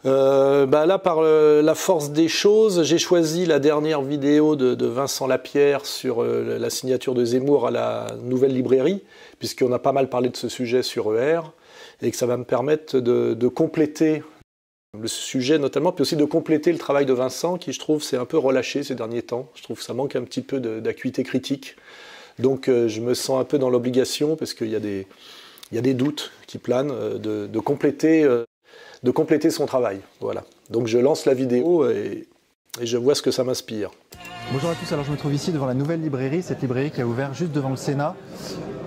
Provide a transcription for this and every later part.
Là, par la force des choses, j'ai choisi la dernière vidéo de Vincent Lapierre sur la signature de Zemmour à la Nouvelle Librairie, puisqu'on a pas mal parlé de ce sujet sur ER, et que ça va me permettre de compléter le sujet notamment, puis aussi de compléter le travail de Vincent, qui je trouve s'est un peu relâché ces derniers temps. Je trouve que ça manque un petit peu d'acuité critique. Donc je me sens un peu dans l'obligation, parce qu'il y a des doutes qui planent, de compléter son travail. Voilà. Donc je lance la vidéo et je vois ce que ça m'inspire. Bonjour à tous, alors je me trouve ici devant la Nouvelle Librairie, cette librairie qui a ouvert juste devant le Sénat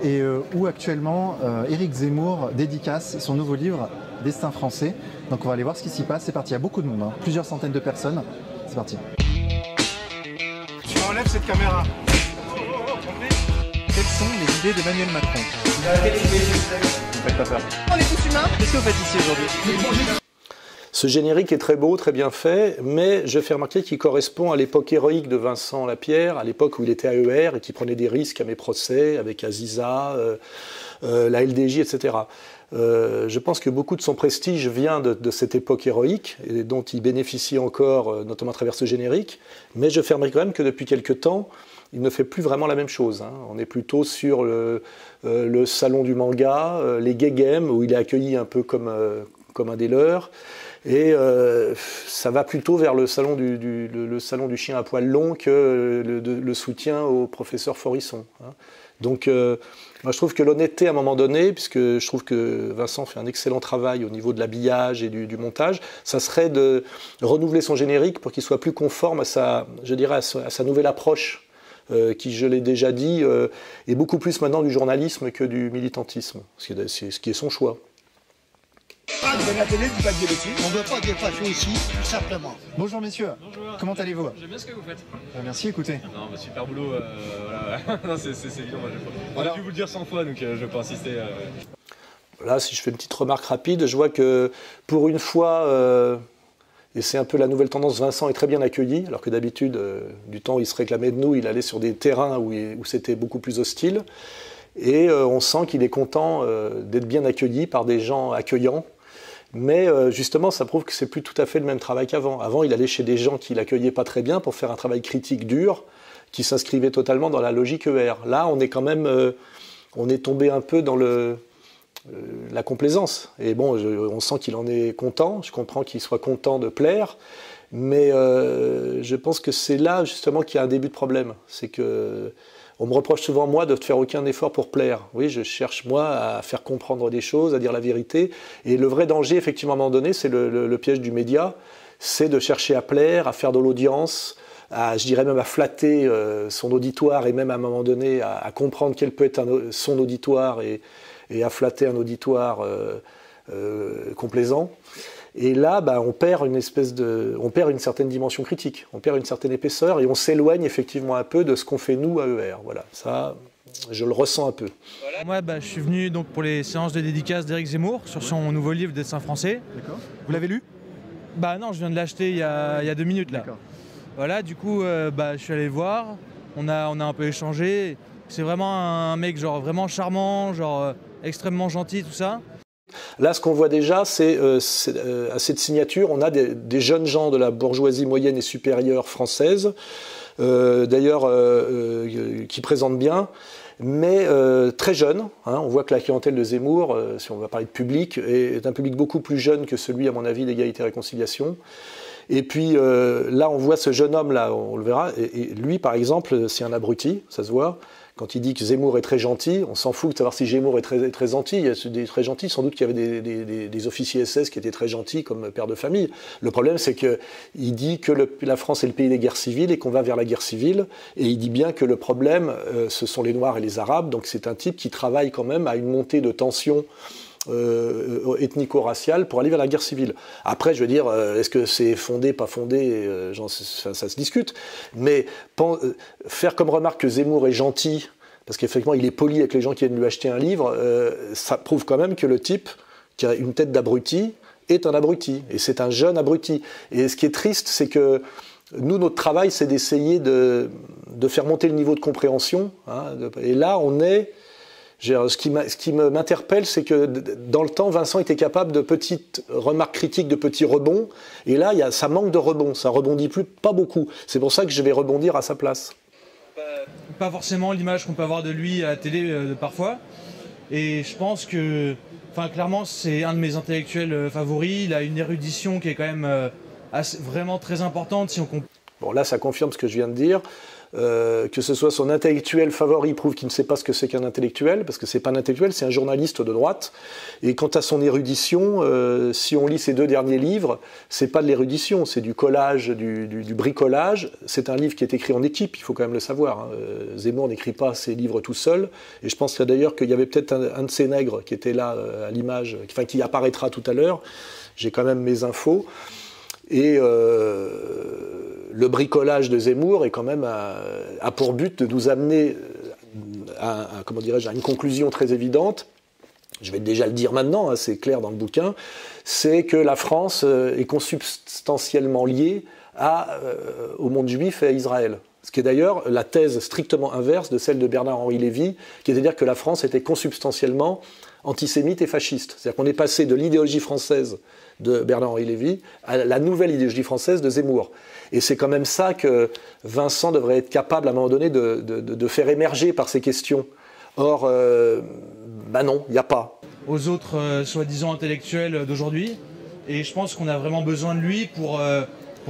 et où actuellement Éric Zemmour dédicace son nouveau livre Destin français. Donc on va aller voir ce qui s'y passe, c'est parti, il y a beaucoup de monde, hein. Plusieurs centaines de personnes, c'est parti. Tu enlèves cette caméra. Quelles sont les idées d'Emmanuel Macron? Ne faites pas peur. On est tous humains. Qu'est-ce que vous faites ici aujourd'hui? Ce générique est très beau, très bien fait, mais je fais remarquer qu'il correspond à l'époque héroïque de Vincent Lapierre, à l'époque où il était à ER et qui prenait des risques à mes procès avec Aziza, la LDJ, etc. Je pense que beaucoup de son prestige vient de cette époque héroïque et dont il bénéficie encore, notamment à travers ce générique, mais je fais remarquer quand même que depuis quelque temps, il ne fait plus vraiment la même chose. Hein. On est plutôt sur le salon du manga, les gay games, où il est accueilli un peu comme un des leurs. Et ça va plutôt vers le salon du chien à poil long que le soutien au professeur Forisson. Hein. Donc moi je trouve que l'honnêteté à un moment donné, puisque je trouve que Vincent fait un excellent travail au niveau de l'habillage et du montage, ça serait de renouveler son générique pour qu'il soit plus conforme à sa nouvelle approche, qui, je l'ai déjà dit, est beaucoup plus maintenant du journalisme que du militantisme, ce qui est son choix. De la télé, du papier dessus. On ne veut pas des fachos ici, tout simplement. Bonjour messieurs, bonjour. Comment allez-vous? J'aime bien ce que vous faites. Merci, écoutez. Non, super boulot, voilà. Non, c'est évident, moi on a dû vous le dire 100 fois, donc je vais pas insister. Là, si je fais une petite remarque rapide, je vois que pour une fois, et c'est un peu la nouvelle tendance, Vincent est très bien accueilli, alors que d'habitude, du temps où il se réclamait de nous, il allait sur des terrains où c'était beaucoup plus hostile. Et on sent qu'il est content d'être bien accueilli par des gens accueillants. Mais justement, ça prouve que c'est plus tout à fait le même travail qu'avant. Avant, il allait chez des gens qui l'accueillaient pas très bien pour faire un travail critique dur, qui s'inscrivait totalement dans la logique ER. Là, on est quand même, on est tombé un peu dans la complaisance. Et bon, on sent qu'il en est content. Je comprends qu'il soit content de plaire, mais je pense que c'est là justement qu'il y a un début de problème. C'est que on me reproche souvent, moi, de ne faire aucun effort pour plaire. Oui, je cherche, moi, à faire comprendre des choses, à dire la vérité. Et le vrai danger, effectivement, à un moment donné, c'est le piège du média, c'est de chercher à plaire, à faire de l'audience, je dirais même à flatter son auditoire et même à un moment donné à comprendre quel peut être son auditoire et à flatter un auditoire complaisant. Et là, on perd une certaine dimension critique, on perd une certaine épaisseur et on s'éloigne effectivement un peu de ce qu'on fait nous à ER. Voilà, ça, je le ressens un peu. Moi, je suis venu donc pour les séances de dédicace d'Éric Zemmour sur son nouveau livre Destin français. D'accord. Vous l'avez lu? Non, je viens de l'acheter il y a 2 minutes là. Voilà, du coup, je suis allé le voir, on a un peu échangé. C'est vraiment un mec genre vraiment charmant, genre extrêmement gentil, tout ça. Là, ce qu'on voit déjà, c'est à cette signature, on a des jeunes gens de la bourgeoisie moyenne et supérieure française, d'ailleurs, qui présentent bien, mais très jeunes. Hein, on voit que la clientèle de Zemmour, si on va parler de public, est un public beaucoup plus jeune que celui, à mon avis, d'Égalité et Réconciliation. Et puis là, on voit ce jeune homme-là, on le verra, et lui, par exemple, c'est un abruti, ça se voit. Quand il dit que Zemmour est très gentil, on s'en fout de savoir si Zemmour est très gentil. Il y a des très gentils, sans doute qu'il y avait des officiers SS qui étaient très gentils comme pères de famille. Le problème, c'est qu'il dit que la France est le pays des guerres civiles et qu'on va vers la guerre civile. Et il dit bien que le problème, ce sont les Noirs et les Arabes. Donc c'est un type qui travaille quand même à une montée de tension ethnico-raciale pour aller vers la guerre civile. Après, je veux dire, est-ce que c'est fondé, pas fondé, ça se discute. Mais faire comme remarque que Zemmour est gentil, parce qu'effectivement il est poli avec les gens qui viennent lui acheter un livre, ça prouve quand même que le type qui a une tête d'abruti est un abruti, et c'est un jeune abruti. Et ce qui est triste, c'est que nous, notre travail, c'est d'essayer de faire monter le niveau de compréhension, hein, et là, on est Ce qui m'interpelle, c'est que dans le temps, Vincent était capable de petites remarques critiques, de petits rebonds. Et là, ça manque de rebond. Ça rebondit pas beaucoup. C'est pour ça que je vais rebondir à sa place. Pas forcément l'image qu'on peut avoir de lui à la télé parfois. Et je pense que, clairement, c'est un de mes intellectuels favoris. Il a une érudition qui est quand même vraiment très importante. Si on... Bon, là, ça confirme ce que je viens de dire. Que ce soit son intellectuel favori prouve qu'il ne sait pas ce que c'est qu'un intellectuel, parce que c'est pas un intellectuel, c'est un journaliste de droite. Et quant à son érudition, si on lit ses 2 derniers livres, c'est pas de l'érudition, c'est du collage, du bricolage. C'est un livre qui est écrit en équipe, il faut quand même le savoir. Hein. Zemmour n'écrit pas ses livres tout seul. Et je pense d'ailleurs qu'il y avait peut-être un de ces nègres qui était là à l'image, qui apparaîtra tout à l'heure. J'ai quand même mes infos. Et le bricolage de Zemmour est quand même a pour but de nous amener à une conclusion très évidente. Je vais déjà le dire maintenant, hein, c'est clair dans le bouquin, c'est que la France est consubstantiellement liée au monde juif et à Israël. Ce qui est d'ailleurs la thèse strictement inverse de celle de Bernard-Henri Lévy, qui est de dire que la France était consubstantiellement antisémite et fasciste. C'est-à-dire qu'on est passé de l'idéologie française de Bernard-Henri Lévy à la nouvelle idéologie française de Zemmour. Et c'est quand même ça que Vincent devrait être capable à un moment donné de faire émerger par ces questions. Or, non, il n'y a pas. Aux autres soi-disant intellectuels d'aujourd'hui. Et je pense qu'on a vraiment besoin de lui pour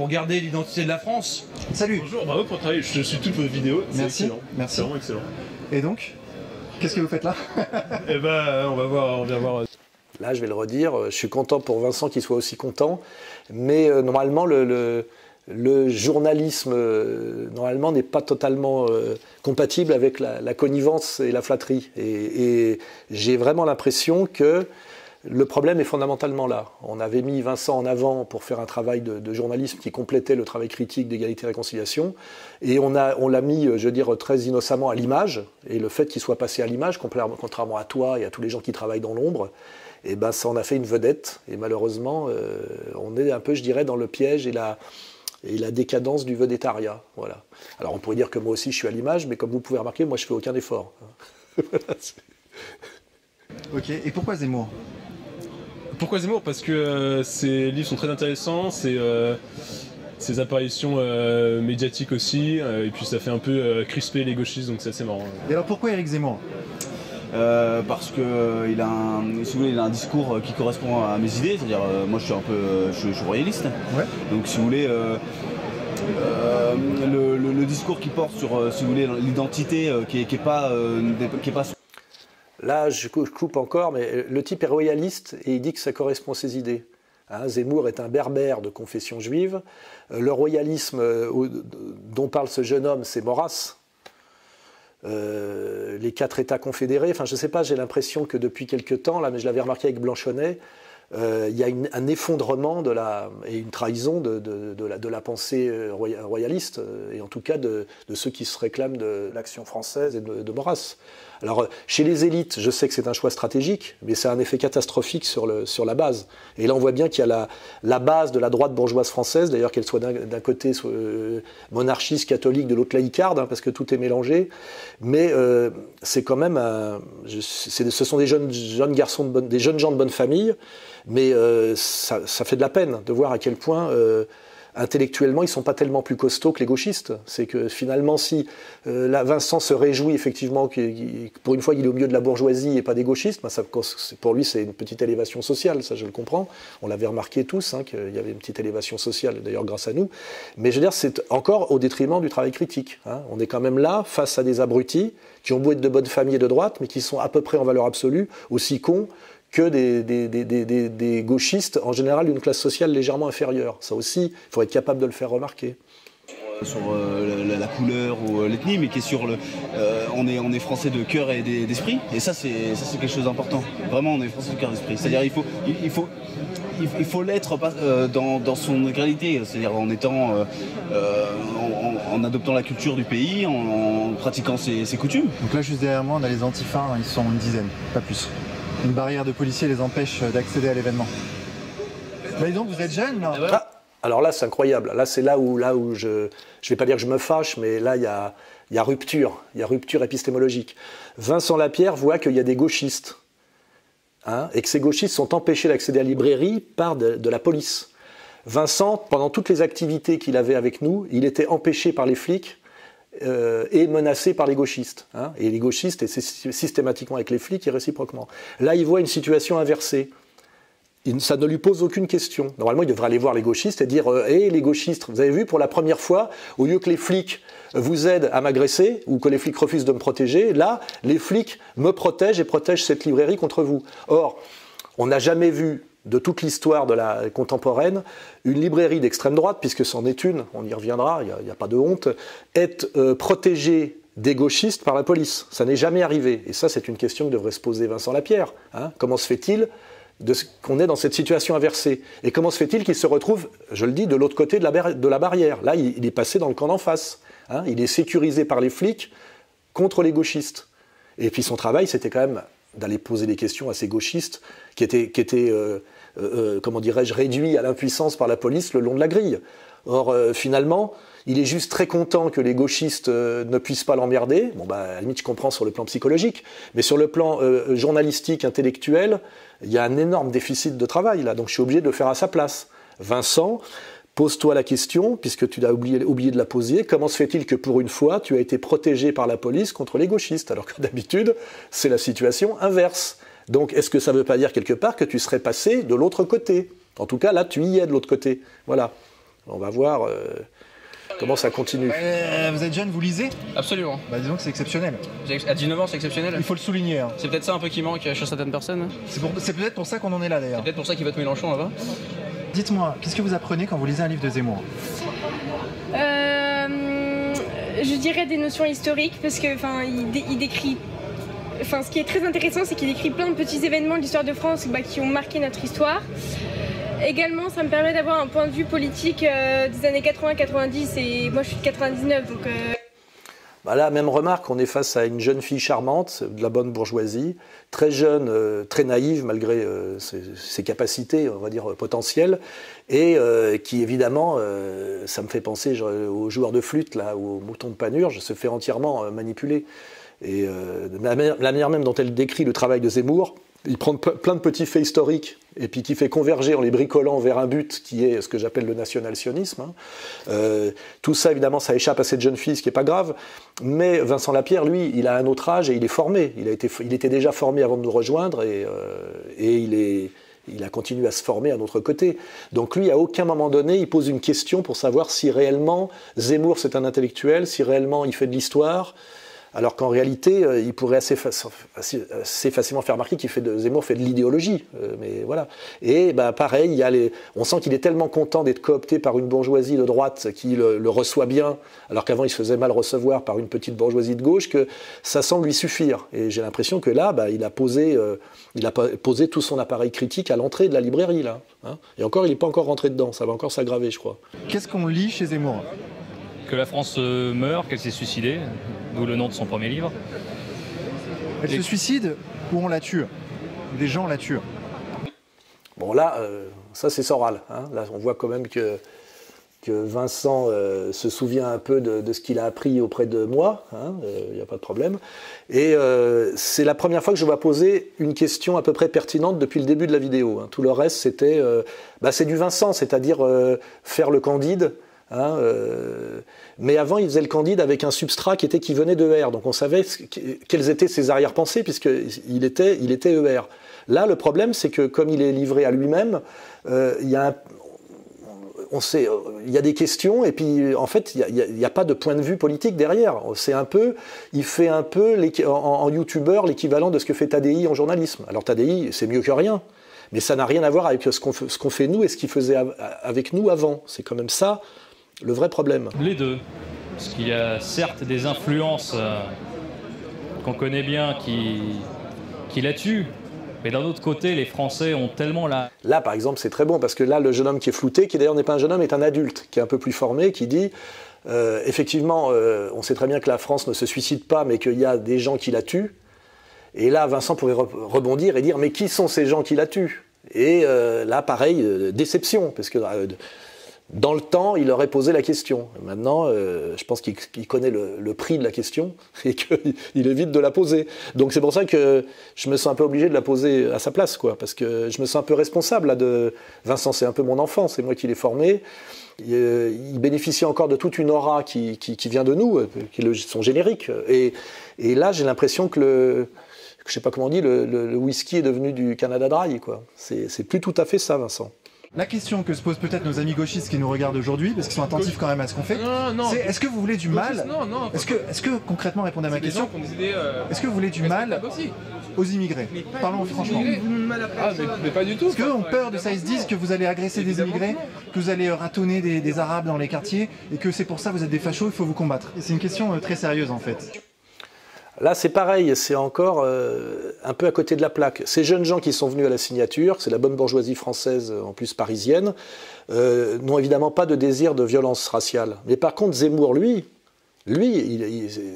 garder l'identité de la France. Salut. Bonjour, bravo pour le travail. Je suis toutes vos vidéos. Merci. Excellent. Merci. C'est vraiment excellent. Et donc, qu'est-ce que vous faites là? Eh ben, on vient voir. Là, je vais le redire, je suis content pour Vincent qu'il soit aussi content, mais normalement, le journalisme normalement n'est pas totalement compatible avec la connivence et la flatterie. Et j'ai vraiment l'impression que le problème est fondamentalement là. On avait mis Vincent en avant pour faire un travail de journalisme qui complétait le travail critique d'égalité et réconciliation, et on l'a mis, je veux dire, très innocemment à l'image, et le fait qu'il soit passé à l'image, contrairement à toi et à tous les gens qui travaillent dans l'ombre, et ben ça en a fait une vedette, et malheureusement, on est un peu, je dirais, dans le piège et la décadence du vedettariat. Voilà. Alors on pourrait dire que moi aussi je suis à l'image, mais comme vous pouvez remarquer, moi je fais aucun effort. Ok, et pourquoi Zemmour? Pourquoi Zemmour? Parce que ses livres sont très intéressants, ses apparitions médiatiques aussi, et puis ça fait un peu crisper les gauchistes, donc c'est assez marrant. Et alors pourquoi Éric Zemmour? Parce qu'il a un discours qui correspond à mes idées, c'est-à-dire moi je suis royaliste, ouais. Donc si vous voulez le discours qui porte sur si vous voulez l'identité qui est pas Là je coupe encore, mais le type est royaliste et il dit que ça correspond à ses idées. Hein, Zemmour est un berbère de confession juive. Le royalisme dont parle ce jeune homme, c'est Maurras. Les 4 États confédérés, enfin je ne sais pas, j'ai l'impression que depuis quelque temps, là, mais je l'avais remarqué avec Blanchonnet, il y a un effondrement et une trahison de la pensée royaliste, et en tout cas de ceux qui se réclament de l'action française et de Maurras. Alors, chez les élites, je sais que c'est un choix stratégique, mais c'est un effet catastrophique sur la base. Et là, on voit bien qu'il y a la base de la droite bourgeoise française, d'ailleurs qu'elle soit d'un côté monarchiste, catholique, de l'autre laïcarde, hein, parce que tout est mélangé. Mais c'est quand même ce sont des jeunes garçons, des jeunes gens de bonne famille, mais ça fait de la peine de voir à quel point intellectuellement, ils ne sont pas tellement plus costauds que les gauchistes. C'est que finalement, si Vincent se réjouit effectivement pour une fois qu'il est au milieu de la bourgeoisie et pas des gauchistes, ben pour lui c'est une petite élévation sociale, ça je le comprends. On l'avait remarqué tous, hein, qu'il y avait une petite élévation sociale, d'ailleurs grâce à nous. Mais je veux dire, c'est encore au détriment du travail critique. Hein. On est quand même là face à des abrutis qui ont beau être de bonne famille et de droite, mais qui sont à peu près en valeur absolue aussi cons que des gauchistes, en général d'une classe sociale légèrement inférieure. Ça aussi, il faut être capable de le faire remarquer. Sur la couleur ou l'ethnie, mais qui est sur on est français de cœur et d'esprit, et ça c'est quelque chose d'important. Vraiment, on est français de cœur et d'esprit. C'est-à-dire il faut l'être dans son intégralité, c'est-à-dire en étant en adoptant la culture du pays, en pratiquant ses coutumes. Donc là, juste derrière moi, on a les antifas, ils sont une dizaine, pas plus. Une barrière de policiers les empêche d'accéder à l'événement. Bah donc, vous êtes jeune là. Alors là, c'est incroyable. Là, c'est là où je ne vais pas dire que je me fâche, mais là, il y a rupture. Il y a rupture épistémologique. Vincent Lapierre voit qu'il y a des gauchistes, hein, et que ces gauchistes sont empêchés d'accéder à la librairie par de la police. Vincent, pendant toutes les activités qu'il avait avec nous, il était empêché par les flics et menacé par les gauchistes. Hein, et les gauchistes étaient systématiquement avec les flics et réciproquement. Là, il voit une situation inversée. Ça ne lui pose aucune question. Normalement, il devrait aller voir les gauchistes et dire « Hé, les gauchistes, vous avez vu, pour la première fois, au lieu que les flics vous aident à m'agresser ou que les flics refusent de me protéger, là, les flics me protègent et protègent cette librairie contre vous. » Or, on n'a jamais vu de toute l'histoire de la contemporaine, une librairie d'extrême droite, puisque c'en est une, on y reviendra, il n'y a pas de honte, être protégée des gauchistes par la police. Ça n'est jamais arrivé. Et ça, c'est une question que devrait se poser Vincent Lapierre. Hein. Comment se fait-il qu'on est dans cette situation inversée? Et comment se fait-il qu'il se retrouve, je le dis, de l'autre côté de la barrière? Là, il est passé dans le camp d'en face. Hein. Il est sécurisé par les flics contre les gauchistes. Et puis son travail, c'était quand même d'aller poser des questions à ces gauchistes qui étaient comment dirais-je, réduits à l'impuissance par la police le long de la grille. Or, finalement, il est juste très content que les gauchistes ne puissent pas l'emmerder. Bon, bah, à la limite, je comprends sur le plan psychologique, mais sur le plan journalistique, intellectuel, il y a un énorme déficit de travail, là, donc je suis obligé de le faire à sa place. Vincent, pose-toi la question, puisque tu as oublié de la poser, comment se fait-il que pour une fois, tu as été protégé par la police contre les gauchistes, alors que d'habitude, c'est la situation inverse. Donc, est-ce que ça ne veut pas dire quelque part que tu serais passé de l'autre côté? En tout cas, là, tu y es de l'autre côté. Voilà. On va voir comment ça continue. Vous êtes jeune, vous lisez? Absolument. Bah, disons que c'est exceptionnel. À 19 ans, c'est exceptionnel. Il faut le souligner. Hein. C'est peut-être ça un peu qui manque chez certaines personnes. C'est peut-être pour ça qu'on en est là, d'ailleurs. C'est peut-être pour ça qu'il vote Mélenchon là-bas. Dites-moi, qu'est-ce que vous apprenez quand vous lisez un livre de Zemmour? Je dirais des notions historiques, parce que il décrit... Enfin, ce qui est très intéressant, c'est qu'il décrit plein de petits événements de l'histoire de France qui ont marqué notre histoire. Également, ça me permet d'avoir un point de vue politique des années 80-90, et moi je suis de 99, donc... Voilà, même remarque, on est face à une jeune fille charmante, de la bonne bourgeoisie, très jeune, très naïve, malgré ses capacités, on va dire, potentielles, et qui, évidemment, ça me fait penser aux joueurs de flûte, là, ou aux moutons de Panurge, se fait entièrement manipuler. Et la manière même dont elle décrit le travail de Zemmour, il prend plein de petits faits historiques et puis qui fait converger en les bricolant vers un but qui est ce que j'appelle le national-sionisme. Hein. Tout ça, évidemment, ça échappe à cette jeune fille, ce qui n'est pas grave. Mais Vincent Lapierre, lui, il a un autre âge et il est formé. Il était déjà formé avant de nous rejoindre et il a continué à se former à notre côté. Donc lui, à aucun moment donné, il pose une question pour savoir si réellement Zemmour, c'est un intellectuel, si réellement il fait de l'histoire. Alors qu'en réalité, il pourrait assez facilement faire remarquer qu'il Zemmour fait de l'idéologie. Mais voilà. Et bah, pareil, on sent qu'il est tellement content d'être coopté par une bourgeoisie de droite qui le reçoit bien, alors qu'avant il se faisait mal recevoir par une petite bourgeoisie de gauche, que ça semble lui suffire. Et j'ai l'impression que là, bah, il a posé tout son appareil critique à l'entrée de la librairie. Là, hein. Et encore, il n'est pas encore rentré dedans. Ça va encore s'aggraver, je crois. Qu'est-ce qu'on lit chez Zemmour? Que la France meurt, qu'elle s'est suicidée, d'où le nom de son premier livre. Elle se suicide ou on la tue? Des gens la tuent. Bon là, ça c'est Soral. Hein. Là on voit quand même que Vincent se souvient un peu de ce qu'il a appris auprès de moi, il n'y a pas de problème. Et c'est la première fois que je vois poser une question à peu près pertinente depuis le début de la vidéo. Hein. Tout le reste c'était, c'est du Vincent, c'est-à-dire faire le candide. Hein, mais avant, il faisait le candide avec un substrat qui venait de ER, donc on savait quelles étaient ses arrière-pensées puisqu'il était ER. Là, le problème, c'est que comme il est livré à lui-même, il y a des questions et puis en fait, il n'y a pas de point de vue politique derrière. Il fait un peu en youtubeur l'équivalent de ce que fait Tadi en journalisme. Alors Tadi, c'est mieux que rien. Mais ça n'a rien à voir avec ce qu'on fait nous et ce qu'il faisait avec nous avant. C'est quand même ça le vrai problème. Les deux. Parce qu'il y a certes des influences qu'on connaît bien qui la tuent. Mais d'un autre côté, les Français ont tellement la... Là, par exemple, c'est très bon, parce que là, le jeune homme qui est flouté, qui d'ailleurs n'est pas un jeune homme, est un adulte, qui est un peu plus formé, qui dit, effectivement, on sait très bien que la France ne se suicide pas, mais qu'il y a des gens qui la tuent. Et là, Vincent pourrait rebondir et dire, mais qui sont ces gens qui la tuent? Et là, pareil, déception, parce que Dans le temps, il aurait posé la question. Maintenant, je pense qu'il connaît le prix de la question et qu'il évite de la poser. Donc c'est pour ça que je me sens un peu obligé de la poser à sa place, quoi, parce que je me sens un peu responsable là, de Vincent. C'est un peu mon enfant, c'est moi qui l'ai formé. Il bénéficie encore de toute une aura qui vient de nous, qui est son générique. Et là, j'ai l'impression que je sais pas comment on dit, le whisky est devenu du Canada Dry, quoi. C'est plus tout à fait ça, Vincent. La question que se posent peut-être nos amis gauchistes qui nous regardent aujourd'hui, parce qu'ils sont attentifs quand même à ce qu'on fait, c'est est-ce que vous voulez du mal? Est-ce que concrètement, répondez à ma question, est-ce que vous voulez du mal aux immigrés? Parlons franchement. Mais pas du tout. Est-ce qu'on peur de ça? Ils se disent que vous allez agresser des immigrés, que vous allez ratonner des Arabes dans les quartiers, et que c'est pour ça que vous êtes des fachos, il faut vous combattre. Et c'est une question très sérieuse en fait. Là, c'est pareil, c'est encore un peu à côté de la plaque. Ces jeunes gens qui sont venus à la signature, c'est la bonne bourgeoisie française, en plus parisienne, n'ont évidemment pas de désir de violence raciale. Mais par contre, Zemmour, lui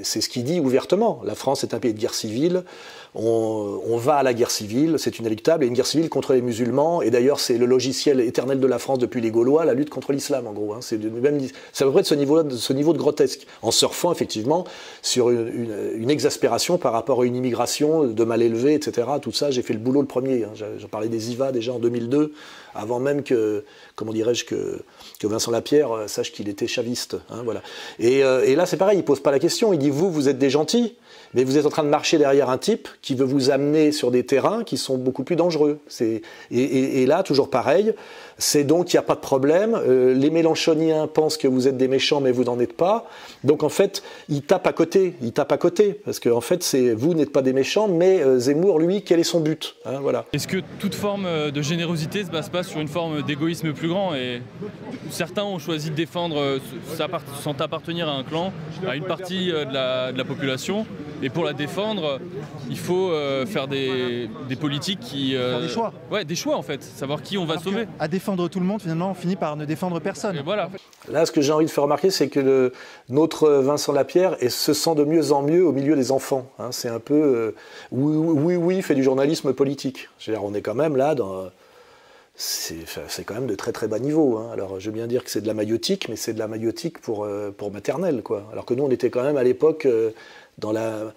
c'est ce qu'il dit ouvertement. La France est un pays de guerre civile, on va à la guerre civile, c'est inéluctable, et une guerre civile contre les musulmans, et d'ailleurs c'est le logiciel éternel de la France depuis les Gaulois, la lutte contre l'islam en gros. Hein. C'est à peu près de ce niveau de grotesque, en surfant effectivement sur une exaspération par rapport à une immigration de mal élevée, etc. Tout ça, j'ai fait le boulot le premier. Hein. J'en parlais des IVA déjà en 2002, avant même que, comment dirais-je, que Vincent Lapierre sache qu'il était chaviste. Hein, voilà. Et là c'est pareil, il ne pose pas la question, il dit vous êtes des gentils, mais vous êtes en train de marcher derrière un type qui veut vous amener sur des terrains qui sont beaucoup plus dangereux. Et là, toujours pareil, c'est donc il n'y a pas de problème. Les Mélenchoniens pensent que vous êtes des méchants, mais vous n'en êtes pas. Donc en fait, ils tapent à côté, parce que en fait, vous n'êtes pas des méchants, mais Zemmour, lui, quel est son but, hein, voilà. Est-ce que toute forme de générosité se base pas sur une forme d'égoïsme plus grand, et certains ont choisi de défendre sans appartenir à un clan, à une partie de la population, et pour la défendre, il faut faire des politiques qui... Faire des choix. Ouais, des choix en fait, savoir qui on va sauver. À défendre tout le monde, finalement, on finit par ne défendre personne. Et voilà. Là, ce que j'ai envie de faire remarquer, c'est que notre Vincent Lapierre se sent de mieux en mieux au milieu des enfants. Hein, c'est un peu... oui, il fait du journalisme politique. Je veux dire, on est quand même là dans... C'est quand même de très très bas niveau. Hein. Alors je veux bien dire que c'est de la maïotique, mais c'est de la maïotique pour maternelle, quoi. Alors que nous, on était quand même à l'époque dans la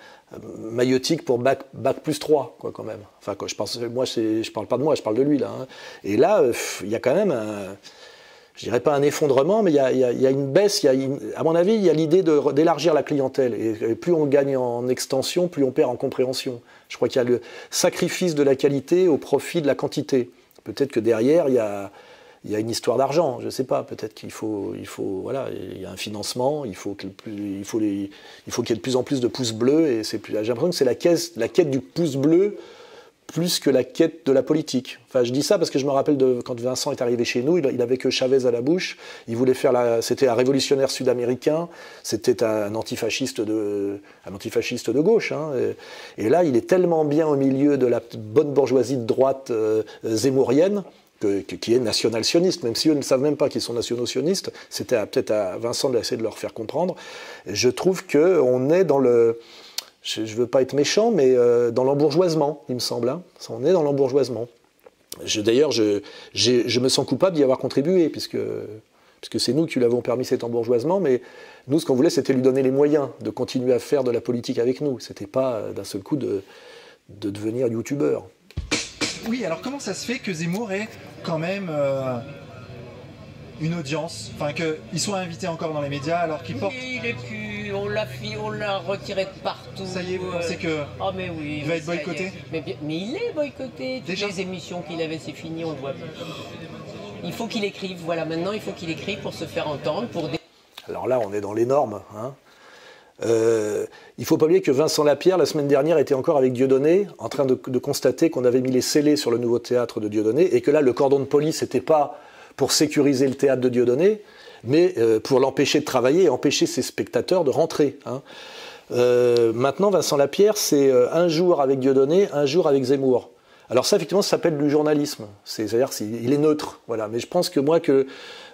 maïotique pour bac plus 3, quoi, quand même. Enfin, quand je parle pas de moi, je parle de lui, là. Hein. Et là, il y a quand même je dirais pas un effondrement, mais il y a une baisse. À mon avis, il y a l'idée d'élargir la clientèle. Et plus on gagne en extension, plus on perd en compréhension. Je crois qu'il y a le sacrifice de la qualité au profit de la quantité. Peut-être que derrière, il y a une histoire d'argent, je ne sais pas. Peut-être qu'il faut, voilà, il y a un financement, il faut qu'il y ait de plus en plus de pouces bleus. Et j'ai l'impression que c'est la quête du pouce bleu plus que la quête de la politique. Enfin, je dis ça parce que je me rappelle quand Vincent est arrivé chez nous, il avait que Chavez à la bouche. Il voulait c'était un révolutionnaire sud-américain. C'était un antifasciste de gauche. Hein. Et là, il est tellement bien au milieu de la bonne bourgeoisie de droite zemmourienne, qui est national-sioniste, même si eux ne savent même pas qu'ils sont nationaux-sionistes. C'était peut-être à Vincent d'essayer de leur faire comprendre. Je trouve qu'on est dans le... Je ne veux pas être méchant, mais dans l'embourgeoisement, il me semble. Hein. On est dans l'embourgeoisement. D'ailleurs, je me sens coupable d'y avoir contribué, puisque c'est nous qui lui avons permis cet embourgeoisement, mais nous, ce qu'on voulait, c'était lui donner les moyens de continuer à faire de la politique avec nous. Ce n'était pas d'un seul coup de devenir youtubeur. Oui, alors comment ça se fait que Zemmour ait quand même une audience, enfin qu'il soit invité encore dans les médias alors qu'il porte... Il est plus, on l'a retiré de partout. Ça y est, vous pensez que mais oui, il va être boycotté? Mais il est boycotté. Déjà? Toutes les émissions qu'il avait, c'est fini, on le voit plus. Il faut qu'il écrive, voilà, maintenant il faut qu'il écrive pour se faire entendre. Alors là, on est dans les normes. Hein. Il ne faut pas oublier que Vincent Lapierre, la semaine dernière, était encore avec Dieudonné, en train de constater qu'on avait mis les scellés sur le nouveau théâtre de Dieudonné, et que là, le cordon de police n'était pas pour sécuriser le théâtre de Dieudonné, mais pour l'empêcher de travailler et empêcher ses spectateurs de rentrer. Hein. Maintenant, Vincent Lapierre, c'est un jour avec Dieudonné, un jour avec Zemmour. Alors ça, effectivement, ça s'appelle du journalisme. C'est-à-dire qu'il est neutre. Voilà. Mais je pense que moi,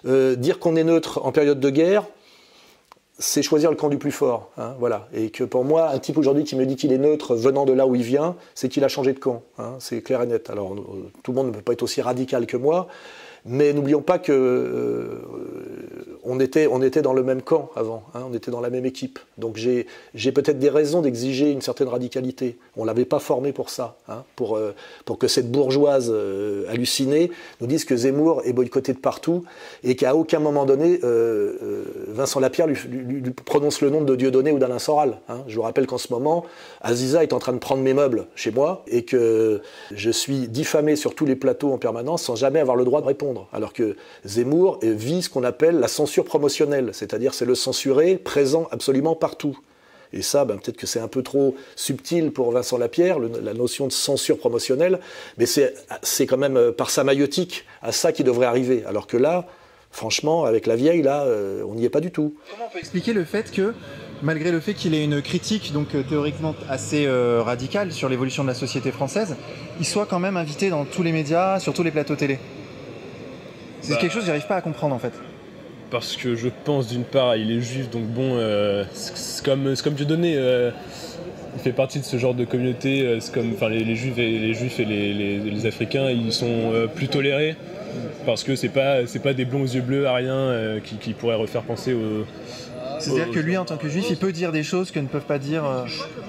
dire qu'on est neutre en période de guerre, c'est choisir le camp du plus fort. Hein, voilà. Et que pour moi, un type aujourd'hui qui me dit qu'il est neutre venant de là où il vient, c'est qu'il a changé de camp. Hein, c'est clair et net. Alors, tout le monde ne peut pas être aussi radical que moi, Mais n'oublions pas que on était dans le même camp avant, hein, on était dans la même équipe. Donc j'ai peut-être des raisons d'exiger une certaine radicalité. On ne l'avait pas formé pour ça, hein, pour que cette bourgeoise hallucinée nous dise que Zemmour est boycotté de partout et qu'à aucun moment donné, Vincent Lapierre lui prononce le nom de Dieudonné ou d'Alain Soral. Hein. Je vous rappelle qu'en ce moment, Aziza est en train de prendre mes meubles chez moi et que je suis diffamé sur tous les plateaux en permanence sans jamais avoir le droit de répondre. Alors que Zemmour vit ce qu'on appelle la censure promotionnelle, c'est-à-dire c'est le censuré présent absolument partout. Et ça, peut-être que c'est un peu trop subtil pour Vincent Lapierre, la notion de censure promotionnelle, mais c'est quand même par sa maïeutique à ça qui devrait arriver. Alors que là, franchement, avec la vieille, là, on n'y est pas du tout. Comment on peut expliquer le fait que, malgré le fait qu'il ait une critique donc théoriquement assez radicale sur l'évolution de la société française, il soit quand même invité dans tous les médias, sur tous les plateaux télé? C'est quelque chose que j'arrive pas à comprendre en fait. Parce que je pense d'une part, il est juif, donc bon, c'est comme Dieudonné, il fait partie de ce genre de communauté, c'est comme les juifs et les Africains, ils sont plus tolérés, parce que c'est pas des blonds aux yeux bleus, ariens, qui pourraient refaire penser aux... C'est-à-dire que lui, en tant que juif, il peut dire des choses que ne peuvent pas dire...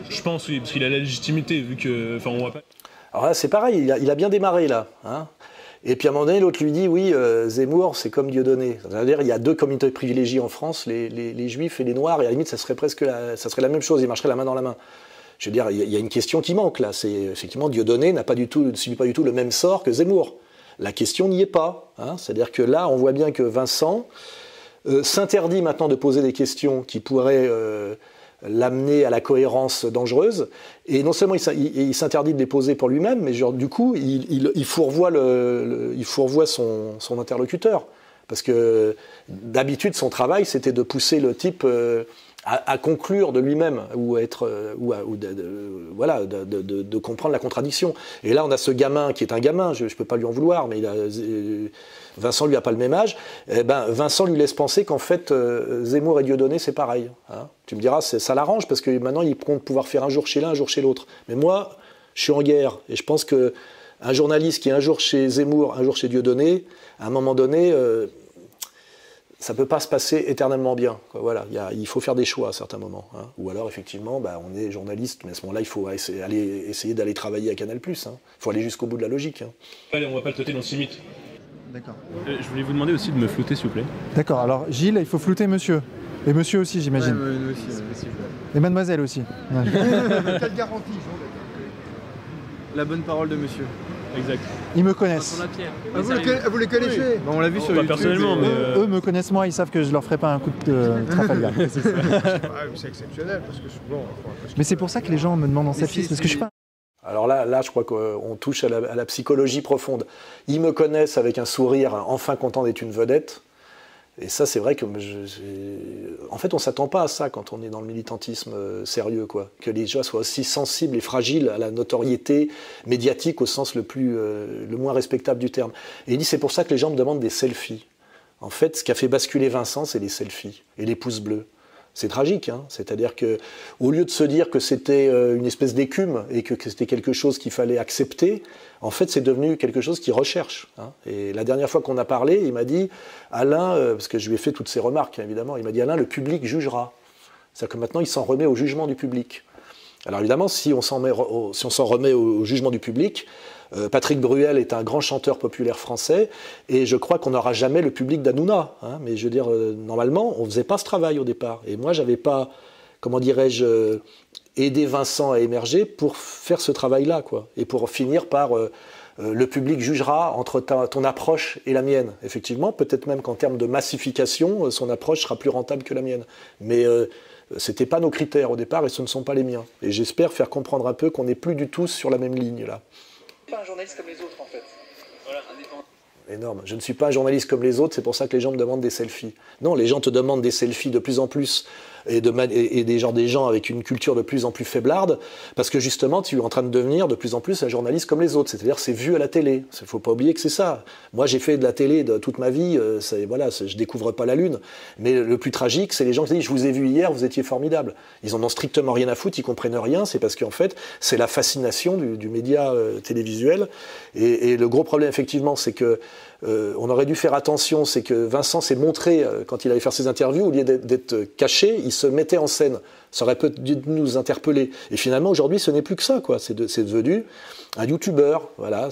Je pense, oui, parce qu'il a la légitimité, vu que... on voit pas... Alors là, c'est pareil, il a bien démarré, là, hein. Et puis à un moment donné, l'autre lui dit, oui, Zemmour, c'est comme Dieudonné. C'est-à-dire, il y a deux communautés privilégiées en France, les juifs et les noirs, et à la limite, ça serait la même chose, ils marcheraient la main dans la main. Je veux dire, il y a une question qui manque, là. C'est effectivement, Dieudonné ne subit pas du tout le même sort que Zemmour. La question n'y est pas, hein. C'est-à-dire que là, on voit bien que Vincent s'interdit maintenant de poser des questions qui pourraient l'amener à la cohérence dangereuse, et non seulement il s'interdit de les poser pour lui-même, mais du coup il fourvoie son interlocuteur, parce que d'habitude son travail c'était de pousser le type à conclure de lui-même ou de comprendre la contradiction. Et là on a ce gamin qui est un gamin, je peux pas lui en vouloir, mais Vincent lui a pas le même âge. Vincent lui laisse penser qu'en fait Zemmour et Dieudonné c'est pareil. Hein. Tu me diras ça l'arrange parce que maintenant il compte pouvoir faire un jour chez l'un, un jour chez l'autre. Mais moi je suis en guerre et je pense que un journaliste qui est un jour chez Zemmour, un jour chez Dieudonné, à un moment donné ça ne peut pas se passer éternellement bien. Voilà, il faut faire des choix à certains moments. Hein. Ou alors, effectivement, on est journaliste, mais à ce moment-là, il faut essayer d'aller travailler à Canal+. Il faut aller jusqu'au bout de la logique. Hein. Allez, on va pas le tâter dans 6 minutes. D'accord. Je voulais vous demander aussi de me flouter, s'il vous plaît. D'accord, alors Gilles, il faut flouter monsieur. Et monsieur aussi, j'imagine. Ouais, nous aussi, c'est possible. Et mademoiselle aussi. Ouais. Quelle garantie, la bonne parole de monsieur. Exact. Ils me connaissent. Vous les connaissez? Oui. On l'a vu sur YouTube. Personnellement, mais eux me connaissent moi, ils savent que je leur ferai pas un coup de Trafalgar. C'est exceptionnel parce que souvent. Mais c'est pour ça que les gens me demandent en sepsis, parce que je suis pas. Alors là, je crois qu'on touche à la psychologie profonde. Ils me connaissent avec un sourire, enfin content d'être une vedette. Et ça, c'est vrai que en fait, on ne s'attend pas à ça quand on est dans le militantisme sérieux, quoi. Que les gens soient aussi sensibles et fragiles à la notoriété médiatique au sens le moins respectable du terme. Et il dit, c'est pour ça que les gens me demandent des selfies. En fait, ce qui a fait basculer Vincent, c'est les selfies et les pouces bleus. C'est tragique, hein. C'est-à-dire qu'au lieu de se dire que c'était une espèce d'écume et que c'était quelque chose qu'il fallait accepter, en fait, c'est devenu quelque chose qu'il recherche. Hein. Et la dernière fois qu'on a parlé, il m'a dit, Alain, parce que je lui ai fait toutes ces remarques, hein, évidemment, il m'a dit, Alain, le public jugera. C'est-à-dire que maintenant, il s'en remet au jugement du public. Alors évidemment, si on s'en remet au jugement du public, Patrick Bruel est un grand chanteur populaire français, et je crois qu'on n'aura jamais le public d'Hanouna. Hein, mais je veux dire, normalement, on ne faisait pas ce travail au départ. Et moi, je n'avais pas, comment dirais-je, aidé Vincent à émerger pour faire ce travail-là, quoi. Et pour finir par le public jugera entre ton approche et la mienne. Effectivement, peut-être même qu'en termes de massification, son approche sera plus rentable que la mienne. Mais ce n'étaient pas nos critères au départ et ce ne sont pas les miens. Et j'espère faire comprendre un peu qu'on n'est plus du tout sur la même ligne, là. Pas un journaliste comme les autres en fait. Voilà, indépendant. Énorme. Je ne suis pas un journaliste comme les autres, c'est pour ça que les gens me demandent des selfies. Non, les gens te demandent des selfies de plus en plus et des gens avec une culture de plus en plus faiblarde, parce que justement, tu es en train de devenir de plus en plus un journaliste comme les autres. C'est-à-dire, c'est vu à la télé. Il ne faut pas oublier que c'est ça. Moi, j'ai fait de la télé toute ma vie. Je découvre pas la lune. Mais le plus tragique, c'est les gens qui disent « Je vous ai vu hier, vous étiez formidable ». Ils en ont strictement rien à foutre, ils comprennent rien. C'est parce qu'en fait, c'est la fascination du média télévisuel. Et le gros problème, effectivement, c'est que on aurait dû faire attention, c'est que Vincent s'est montré, quand il allait faire ses interviews, au lieu d'être caché, il se mettait en scène. Ça aurait peut-être dû nous interpeller. Et finalement, aujourd'hui, ce n'est plus que ça, quoi. C'est devenu un youtubeur. Voilà,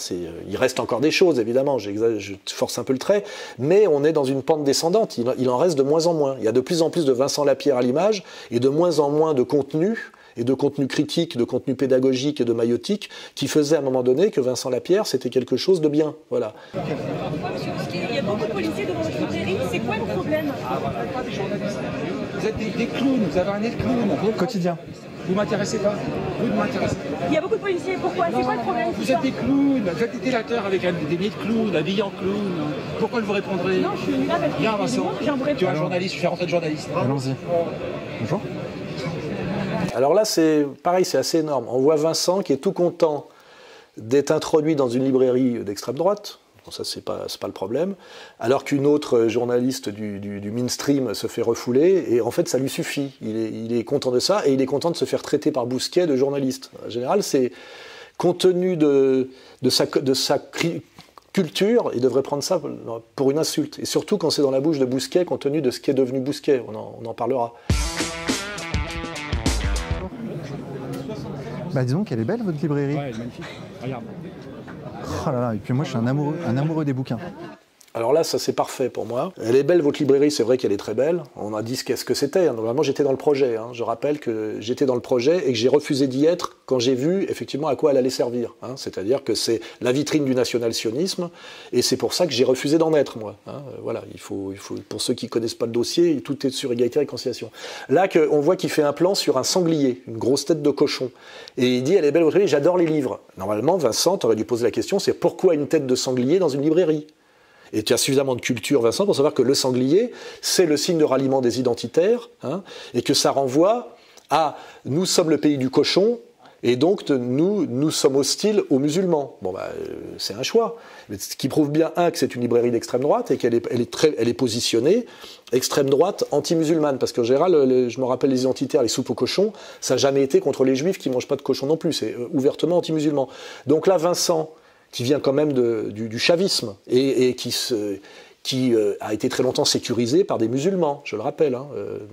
il reste encore des choses, évidemment, je force un peu le trait, mais on est dans une pente descendante. Il en reste de moins en moins. Il y a de plus en plus de Vincent Lapierre à l'image et de moins en moins de contenu, et de contenu critique, de contenu pédagogique et de maïotique, qui faisait à un moment donné que Vincent Lapierre, c'était quelque chose de bien. Voilà. Il y a beaucoup de policiers devant votre librairie, c'est quoi le problème? Vous êtes des clowns, vous avez un nez de clown. Quotidien. Vous m'intéressez pas. Vous ne m'intéressez pas. Il y a beaucoup de policiers, pourquoi? C'est quoi le problème? Vous êtes des clowns, vous êtes des délateurs avec des nez de clown, habillés en clown. Pourquoi ne vous répondrez? Non, je suis là parce que viens, Vincent. Tu es un journaliste, journaliste, je fais rentrer de journaliste. Allons-y. Bonjour. Alors là, c'est pareil, c'est assez énorme. On voit Vincent qui est tout content d'être introduit dans une librairie d'extrême droite. Bon, ça, c'est pas le problème. Alors qu'une autre journaliste du mainstream se fait refouler, et en fait, ça lui suffit. Il est content de ça, et il est content de se faire traiter par Bousquet de journaliste. En général, c'est compte tenu de sa culture, il devrait prendre ça pour une insulte. Et surtout quand c'est dans la bouche de Bousquet, compte tenu de ce qui est devenu Bousquet. On en parlera. Bah disons qu'elle est belle votre librairie. Ouais, elle est magnifique. Regarde. Oh là là, et puis moi je suis un amoureux des bouquins. Alors là, ça c'est parfait pour moi. Elle est belle, votre librairie, c'est vrai qu'elle est très belle. On a dit ce que c'était. Normalement, j'étais dans le projet. Je rappelle que j'étais dans le projet et que j'ai refusé d'y être quand j'ai vu effectivement à quoi elle allait servir. C'est-à-dire que c'est la vitrine du national-sionisme et c'est pour ça que j'ai refusé d'en être, moi. Voilà, il faut, pour ceux qui ne connaissent pas le dossier, tout est sur égalité et réconciliation. Là, on voit qu'il fait un plan sur un sanglier, une grosse tête de cochon. Et il dit, elle est belle, votre librairie, j'adore les livres. Normalement, Vincent, tu aurais dû poser la question, c'est pourquoi une tête de sanglier dans une librairie ? Et tu as suffisamment de culture, Vincent, pour savoir que le sanglier, c'est le signe de ralliement des identitaires, et que ça renvoie à « nous sommes le pays du cochon », et donc nous sommes hostiles aux musulmans. Bon, c'est un choix. Mais ce qui prouve bien, que c'est une librairie d'extrême droite, et qu'elle est positionnée extrême droite anti-musulmane. Parce qu'en général, je me rappelle les identitaires, les soupes aux cochons, ça n'a jamais été contre les juifs qui ne mangent pas de cochon non plus. C'est ouvertement anti-musulman. Donc là, Vincent, qui vient quand même du chavisme et qui a été très longtemps sécurisé par des musulmans, je le rappelle,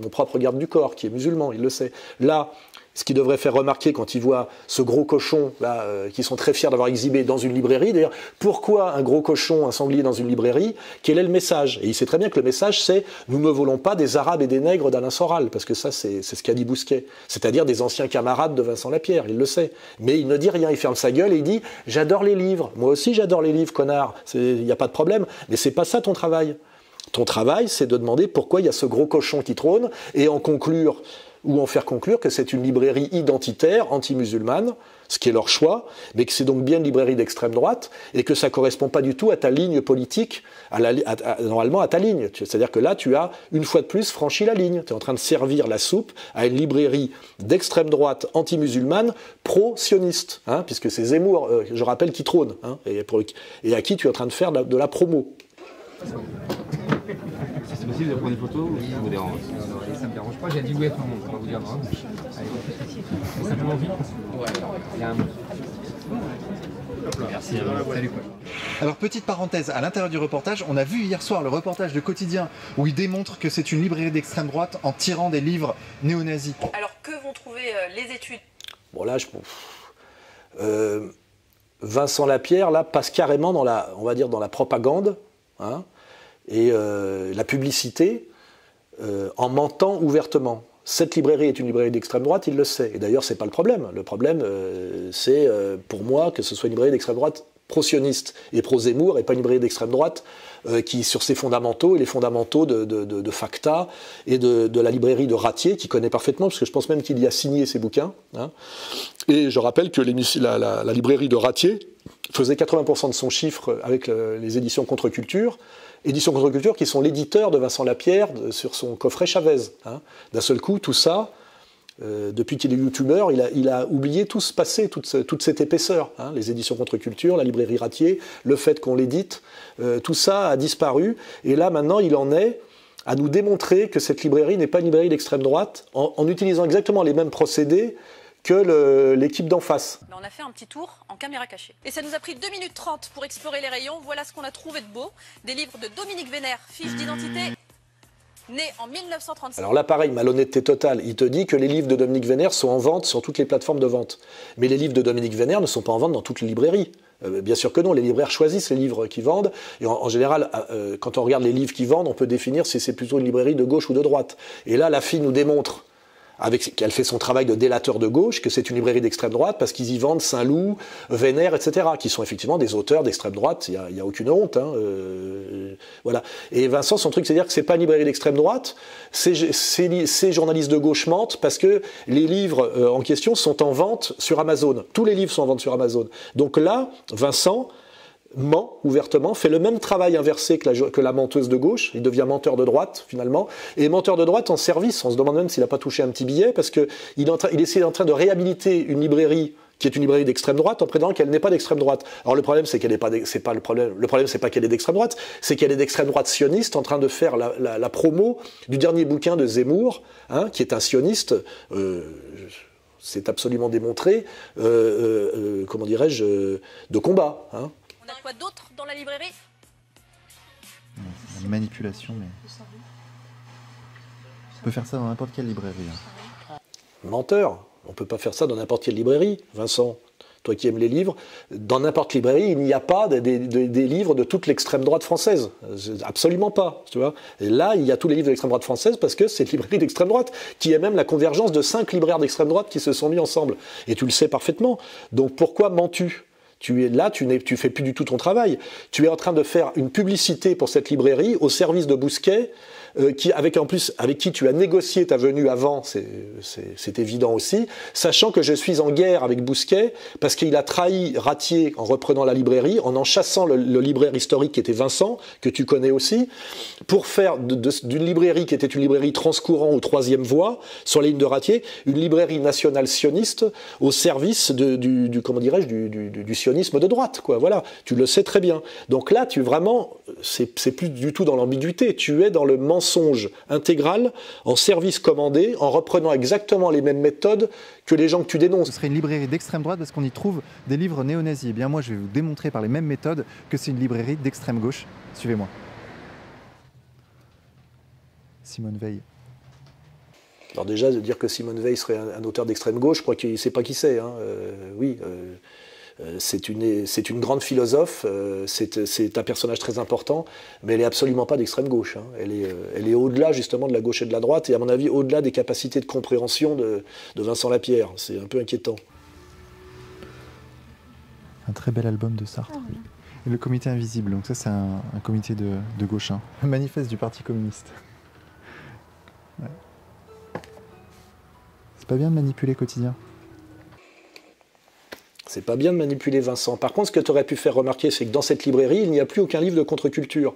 mon propre garde du corps qui est musulman, il le sait. Là, ce qui devrait faire remarquer quand il voit ce gros cochon là, qui sont très fiers d'avoir exhibé dans une librairie, d'ailleurs, pourquoi un gros cochon, un sanglier dans une librairie? Quel est le message? Et il sait très bien que le message c'est « nous ne volons pas des Arabes et des nègres d'Alain Soral », parce que ça c'est ce qu'a dit Bousquet, c'est-à-dire des anciens camarades de Vincent Lapierre, il le sait. Mais il ne dit rien, il ferme sa gueule et il dit « j'adore les livres, moi aussi j'adore les livres, connard, il n'y a pas de problème, mais c'est pas ça ton travail. Ton travail c'est de demander pourquoi il y a ce gros cochon qui trône et en conclure ou en faire conclure que c'est une librairie identitaire, anti-musulmane, ce qui est leur choix, mais que c'est donc bien une librairie d'extrême droite, et que ça ne correspond pas du tout à ta ligne politique, normalement à ta ligne. C'est-à-dire que là, tu as, une fois de plus, franchi la ligne. Tu es en train de servir la soupe à une librairie d'extrême droite, anti-musulmane, pro-sioniste, puisque c'est Zemmour, je rappelle, qui trône, et à qui tu es en train de faire de la promo. C'est possible de prendre des photos ou ça vous dérange? Ça me dérange pas, j'ai dit oui à tout le monde, je vais pas vous dire non. Allez, simplement vite. Ouais, il y a un mot. Merci. Salut. Alors petite parenthèse, à l'intérieur du reportage, on a vu hier soir le reportage de Quotidien où il démontre que c'est une librairie d'extrême droite en tirant des livres néo-nazis. Alors que vont trouver les études? Bon là, Vincent Lapierre là passe carrément dans on va dire dans la propagande, et la publicité en mentant ouvertement. Cette librairie est une librairie d'extrême droite, il le sait. Et d'ailleurs, ce n'est pas le problème. Le problème, c'est pour moi que ce soit une librairie d'extrême droite pro-sioniste et pro-Zemmour, et pas une librairie d'extrême droite qui, sur ses fondamentaux, et les fondamentaux de Facta et de la librairie de Ratier, qui connaît parfaitement, parce que je pense même qu'il y a signé ses bouquins. Et je rappelle que la librairie de Ratier faisait 80% de son chiffre avec les éditions Contre-Culture, éditions Contre-Culture qui sont l'éditeur de Vincent Lapierre sur son coffret Chavez. D'un seul coup, tout ça, depuis qu'il est youtubeur, il a oublié tout ce passé, toute cette épaisseur. Les éditions Contre-Culture, la librairie Ratier, le fait qu'on l'édite, tout ça a disparu. Et là, maintenant, il en est à nous démontrer que cette librairie n'est pas une librairie d'extrême droite, en utilisant exactement les mêmes procédés que l'équipe d'en face. On a fait un petit tour en caméra cachée. Et ça nous a pris 2 minutes 30 pour explorer les rayons. Voilà ce qu'on a trouvé de beau. Des livres de Dominique Vénère, fiche d'identité, né en 1935. Alors là, pareil, malhonnêteté totale. Il te dit que les livres de Dominique Vénère sont en vente sur toutes les plateformes de vente. Mais les livres de Dominique Vénère ne sont pas en vente dans toutes les librairies. Bien sûr que non, les libraires choisissent les livres qu'ils vendent. Et en général, quand on regarde les livres qu'ils vendent, on peut définir si c'est plutôt une librairie de gauche ou de droite. Et là, la fille nous démontre, qu'elle fait son travail de délateur de gauche, que c'est une librairie d'extrême droite parce qu'ils y vendent Saint-Loup, Vénère, etc., qui sont effectivement des auteurs d'extrême droite. Il n'y a aucune honte. Hein, voilà. Et Vincent, son truc, c'est de dire que c'est pas une librairie d'extrême droite, ces journalistes de gauche mentent parce que les livres en question sont en vente sur Amazon. Tous les livres sont en vente sur Amazon. Donc là, Vincent ment ouvertement, fait le même travail inversé que la menteuse de gauche, il devient menteur de droite finalement, et menteur de droite en service, on se demande même s'il n'a pas touché un petit billet, parce qu'il est en train de réhabiliter une librairie qui est une librairie d'extrême droite en prétendant qu'elle n'est pas d'extrême droite. Alors le problème c'est qu'elle n'est pas, c'est pas le problème c'est pas qu'elle est d'extrême droite, c'est qu'elle est d'extrême droite sioniste en train de faire la promo du dernier bouquin de Zemmour, hein, qui est un sioniste, c'est absolument démontré, comment dirais-je, de combat, hein. On a quoi d'autre dans la librairie? Une manipulation, mais... On peut faire ça dans n'importe quelle librairie. Hein. Menteur. On ne peut pas faire ça dans n'importe quelle librairie, Vincent. Toi qui aimes les livres, dans n'importe quelle librairie, il n'y a pas des livres de toute l'extrême droite française. Absolument pas. Tu vois. Et là, il y a tous les livres de l'extrême droite française parce que c'est une librairie d'extrême droite qui est même la convergence de 5 libraires d'extrême droite qui se sont mis ensemble. Et tu le sais parfaitement. Donc pourquoi mens-tu ? Tu es là, tu fais plus du tout ton travail. Tu es en train de faire une publicité pour cette librairie au service de Bousquet, avec qui tu as négocié ta venue avant, c'est évident aussi, sachant que je suis en guerre avec Bousquet parce qu'il a trahi Ratier en reprenant la librairie, en chassant le libraire historique qui était Vincent, que tu connais aussi, pour faire d'une librairie qui était une librairie transcourant ou troisième voie, sur la ligne de Ratier, une librairie nationale sioniste au service du sionisme de droite, quoi. Voilà, tu le sais très bien. Donc là, c'est plus du tout dans l'ambiguïté, tu es dans le mensonge intégral, en service commandé, en reprenant exactement les mêmes méthodes que les gens que tu dénonces. Ce serait une librairie d'extrême droite parce qu'on y trouve des livres néo-nazis. Eh bien moi, je vais vous démontrer par les mêmes méthodes que c'est une librairie d'extrême gauche. Suivez-moi. Simone Veil. Alors déjà, de dire que Simone Veil serait un auteur d'extrême gauche, je crois qu'il ne sait pas qui c'est. Hein. C'est une grande philosophe, c'est un personnage très important, mais elle n'est absolument pas d'extrême gauche. Hein. Elle est au-delà justement de la gauche et de la droite, et à mon avis au-delà des capacités de compréhension de Vincent Lapierre. C'est un peu inquiétant. Un très bel album de Sartre. Ah, oui. Et le comité invisible, donc ça c'est un comité de gauche. Hein. Un manifeste du Parti communiste. Ouais. C'est pas bien de manipuler quotidien. C'est pas bien de manipuler Vincent. Par contre, ce que tu aurais pu faire remarquer, c'est que dans cette librairie, il n'y a plus aucun livre de contre-culture.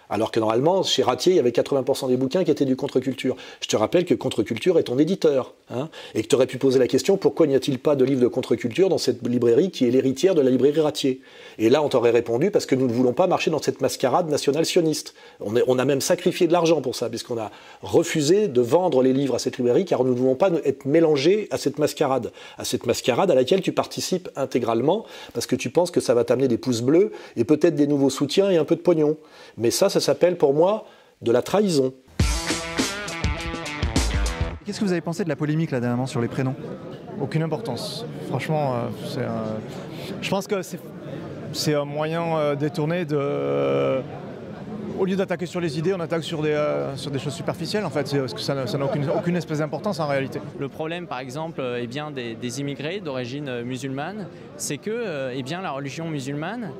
Alors que normalement, chez Ratier, il y avait 80% des bouquins qui étaient du contre-culture. Je te rappelle que contre-culture est ton éditeur. Hein, et que tu aurais pu poser la question, pourquoi n'y a-t-il pas de livre de contre-culture dans cette librairie qui est l'héritière de la librairie Ratier? Et là, on t'aurait répondu, parce que nous ne voulons pas marcher dans cette mascarade nationale sioniste. On a même sacrifié de l'argent pour ça, puisqu'on a refusé de vendre les livres à cette librairie, car nous ne voulons pas être mélangés à cette mascarade à laquelle tu participes intégralement, parce que tu penses que ça va t'amener des pouces bleus, et peut-être des nouveaux soutiens et un peu de pognon. Mais ça s'appelle pour moi de la trahison. Qu'est-ce que vous avez pensé de la polémique là dernièrement sur les prénoms? Aucune importance. Franchement, je pense que c'est un moyen détourné de... Au lieu d'attaquer sur les idées, on attaque sur des choses superficielles en fait, parce que ça n'a aucune espèce d'importance en réalité. Le problème par exemple des immigrés d'origine musulmane, c'est que la religion musulmane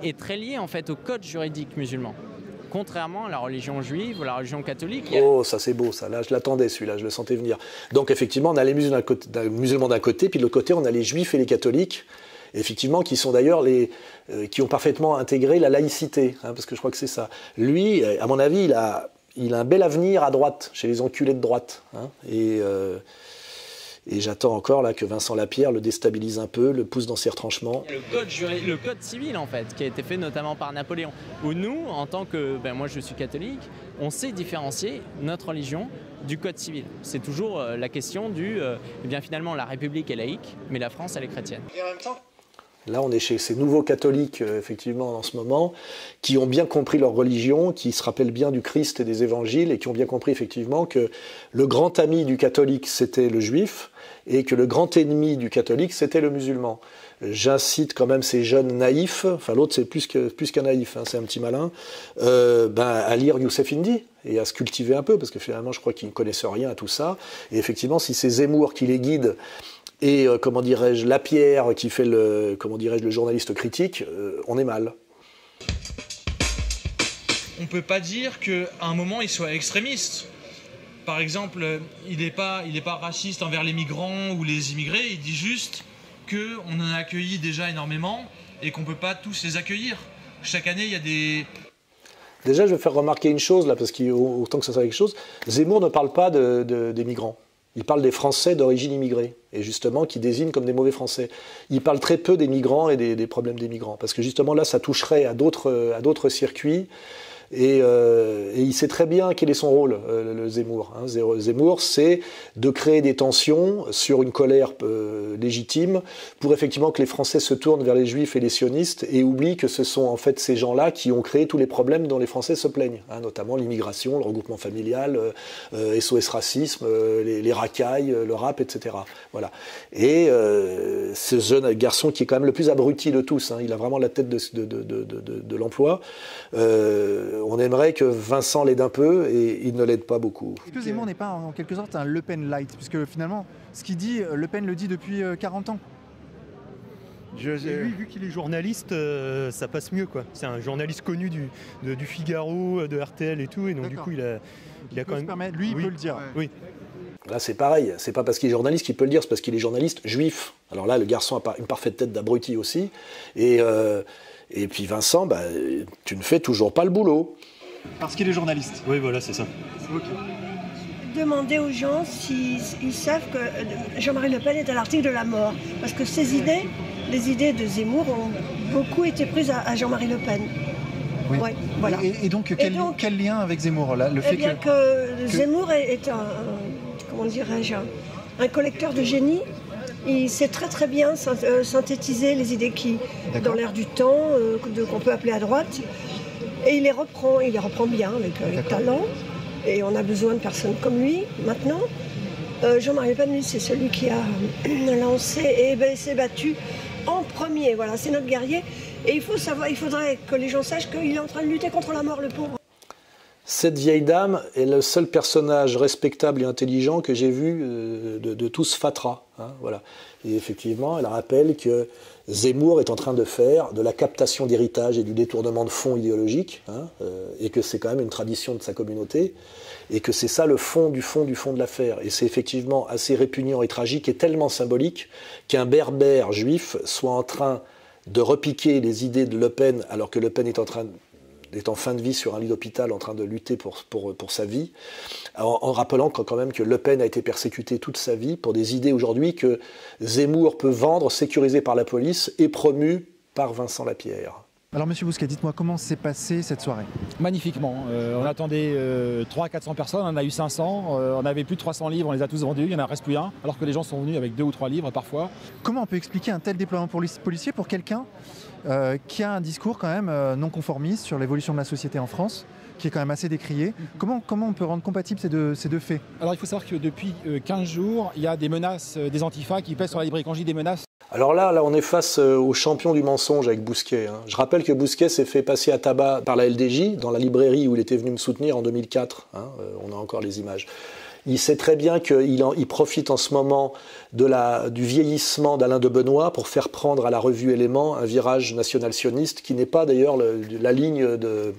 est très liée en fait au code juridique musulman. Contrairement à la religion juive ou la religion catholique. Oh, ça c'est beau, ça. Là, je l'attendais, celui-là, je le sentais venir. Donc, effectivement, on a les musulmans d'un côté, puis de l'autre côté, on a les juifs et les catholiques, effectivement, qui sont d'ailleurs qui ont parfaitement intégré la laïcité, hein, parce que je crois que c'est ça. Lui, à mon avis, il a un bel avenir à droite, chez les enculés de droite. Hein, Et j'attends encore là que Vincent Lapierre le déstabilise un peu, le pousse dans ses retranchements. Le code civil en fait, qui a été fait notamment par Napoléon, où nous, en tant que, moi je suis catholique, on sait différencier notre religion du code civil. C'est toujours la question du, eh bien finalement la République est laïque, mais la France elle est chrétienne. Et en même temps, là, on est chez ces nouveaux catholiques, effectivement, en ce moment, qui ont bien compris leur religion, qui se rappellent bien du Christ et des évangiles, et qui ont bien compris, effectivement, que le grand ami du catholique, c'était le juif, et que le grand ennemi du catholique, c'était le musulman. J'incite quand même ces jeunes naïfs, enfin l'autre c'est plus qu'un naïf, hein, c'est un petit malin, à lire Youssef Indy et à se cultiver un peu, parce que finalement je crois qu'ils ne connaissent rien à tout ça. Et effectivement, si c'est Zemmour qui les guide, et comment dirais-je, Lapierre qui fait le journaliste critique, on est mal. On ne peut pas dire qu'à un moment il soit extrémiste. Par exemple, il n'est pas raciste envers les migrants ou les immigrés, il dit juste qu'on en a accueilli déjà énormément et qu'on ne peut pas tous les accueillir. Chaque année, il y a des... Déjà, je vais faire remarquer une chose, là, parce qu'autant que ça soit quelque chose, Zemmour ne parle pas des migrants. Il parle des Français d'origine immigrée, et justement, qui désignent comme des mauvais Français. Il parle très peu des migrants et des problèmes des migrants, parce que justement, là, ça toucherait à d'autres circuits. Et il sait très bien quel est son rôle, le Zemmour. Hein. Zemmour, c'est de créer des tensions sur une colère légitime pour effectivement que les Français se tournent vers les Juifs et les sionistes et oublient que ce sont en fait ces gens-là qui ont créé tous les problèmes dont les Français se plaignent, hein, notamment l'immigration, le regroupement familial, SOS racisme, les racailles, le rap, etc. Voilà. Et ce jeune garçon qui est quand même le plus abruti de tous, hein, il a vraiment la tête de l'emploi. On aimerait que Vincent l'aide un peu et il ne l'aide pas beaucoup. Est-ce que Zemmour n'est pas en quelque sorte un Le Pen light? Puisque finalement, ce qu'il dit, Le Pen le dit depuis 40 ans. Lui, vu qu'il est journaliste, ça passe mieux, quoi. C'est un journaliste connu du Figaro, de RTL et tout, et donc du coup, il a quand même... Lui, il peut le dire. Oui. Là, c'est pareil. C'est pas parce qu'il est journaliste qu'il peut le dire, c'est parce qu'il est journaliste juif. Alors là, le garçon a une parfaite tête d'abruti aussi. Et puis Vincent, tu ne fais toujours pas le boulot. Parce qu'il est journaliste. Oui, voilà, c'est ça. Okay. Demandez aux gens s'ils savent que Jean-Marie Le Pen est à l'article de la mort. Parce que ses idées, les idées de Zemmour ont beaucoup été prises à Jean-Marie Le Pen. Oui. Ouais, voilà. Et donc, quel lien avec Zemmour là, le fait que Zemmour est comment dirais-je, un collecteur de génie. Il sait très très bien synthétiser les idées qui, dans l'air du temps, qu'on peut appeler à droite. Et il les reprend bien avec talent. Et on a besoin de personnes comme lui maintenant. Jean-Marie Le Pen, lui, c'est celui qui a lancé et s'est battu en premier. Voilà, c'est notre guerrier. Et il faudrait que les gens sachent qu'il est en train de lutter contre la mort, le pauvre. Cette vieille dame est le seul personnage respectable et intelligent que j'ai vu de tout ce fatras. Hein, voilà. Et effectivement, elle rappelle que Zemmour est en train de faire de la captation d'héritage et du détournement de fonds idéologiques, hein, et que c'est quand même une tradition de sa communauté, et que c'est ça le fond de l'affaire. Et c'est effectivement assez répugnant et tragique et tellement symbolique qu'un berbère juif soit en train de repiquer les idées de Le Pen alors que Le Pen est en fin de vie sur un lit d'hôpital en train de lutter pour sa vie, en rappelant quand même que Le Pen a été persécuté toute sa vie pour des idées aujourd'hui que Zemmour peut vendre, sécurisées par la police et promues par Vincent Lapierre. Alors Monsieur Bousquet, dites-moi comment s'est passée cette soirée? Magnifiquement. On attendait 300-400 personnes, on en a eu 500. On avait plus de 300 livres, on les a tous vendus, il n'y en reste plus un, alors que les gens sont venus avec 2 ou 3 livres parfois. Comment on peut expliquer un tel déploiement policier pour quelqu'un qui a un discours quand même non conformiste sur l'évolution de la société en France, qui est quand même assez décrié? Comment on peut rendre compatibles ces deux faits? Alors il faut savoir que depuis 15 jours, il y a des menaces des antifas qui pèsent sur la librairie. Quand je dis des menaces... Alors là, on est face au champion du mensonge avec Bousquet. Hein. Je rappelle que Bousquet s'est fait passer à tabac par la LDJ, dans la librairie où il était venu me soutenir en 2004. Hein. On a encore les images. Il sait très bien qu'il profite en ce moment du vieillissement d'Alain de Benoît pour faire prendre à la revue Éléments un virage national-sioniste qui n'est pas d'ailleurs la ligne de